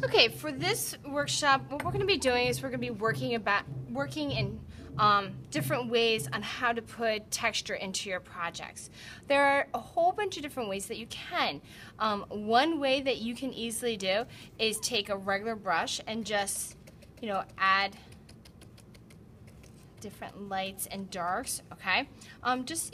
Okay, for this workshop, what we're going to be doing is we're going to be working in different ways on how to put texture into your projects. There are a whole bunch of different ways that you can. One way that you can easily do is take a regular brush and just, add different lights and darks, okay? Just,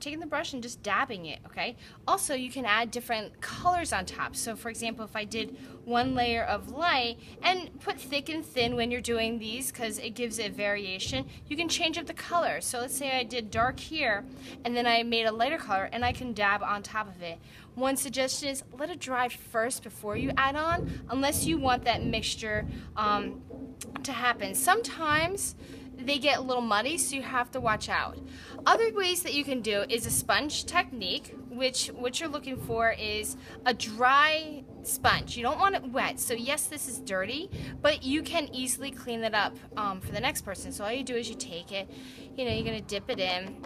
taking the brush and just dabbing it, okay? Also, you can add different colors on top. So, for example, if I did one layer of light, and put thick and thin when you're doing these because it gives it variation, you can change up the color. So let's say I did dark here, and then I made a lighter color, and I can dab on top of it. One suggestion is let it dry first before you add on, unless you want that mixture to happen. Sometimes they get a little muddy, so you have to watch out. Other ways that you can do is a sponge technique, which what you're looking for is a dry sponge. You don't want it wet, so yes, this is dirty, but you can easily clean it up for the next person. So all you do is you take it, you're gonna dip it in.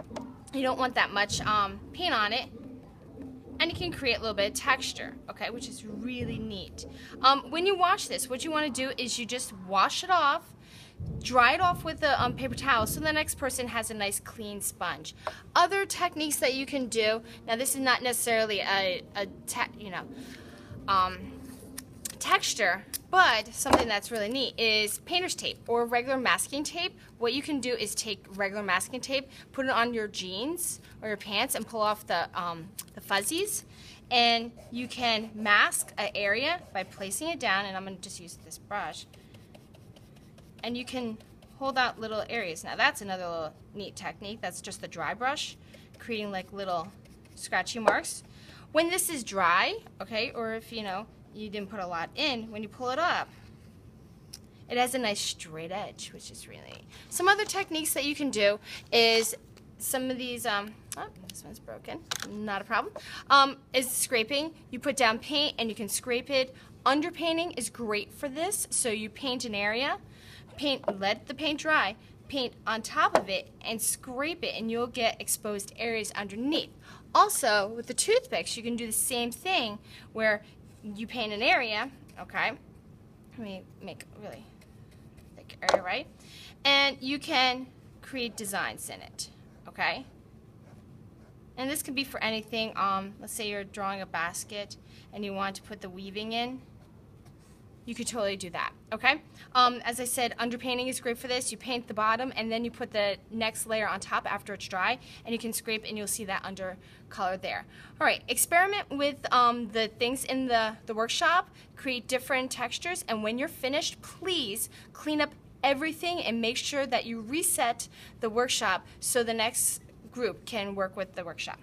You don't want that much paint on it, and you can create a little bit of texture, okay, which is really neat. When you wash this, what you want to do is you just wash it off, dry it off with a paper towel so the next person has a nice clean sponge. Other techniques that you can do, now this is not necessarily texture, but something that's really neat is painter's tape or regular masking tape. What you can do is take regular masking tape, put it on your jeans or your pants and pull off the fuzzies, and you can mask an area by placing it down, and I'm going to just use this brush, and you can hold out little areas. Now that's another little neat technique. That's just the dry brush, creating like little scratchy marks. When this is dry, okay, or if you didn't put a lot in, when you pull it up, it has a nice straight edge, which is really neat. Some other techniques that you can do is some of these, oh, this one's broken, not a problem, is scraping. You put down paint and you can scrape it. Underpainting is great for this, so you paint an area, let the paint dry, paint on top of it, and scrape it, and you'll get exposed areas underneath. Also, with the toothpicks, you can do the same thing where you paint an area, okay? Let me make a really thick area, right? And you can create designs in it, okay? And this could be for anything. Let's say you're drawing a basket and you want to put the weaving in. You could totally do that, okay? As I said, underpainting is great for this. You paint the bottom and then you put the next layer on top after it's dry, and you can scrape and you'll see that under color there. All right, experiment with the things in the workshop, create different textures, and when you're finished, please clean up everything and make sure that you reset the workshop so the next group can work with the workshop.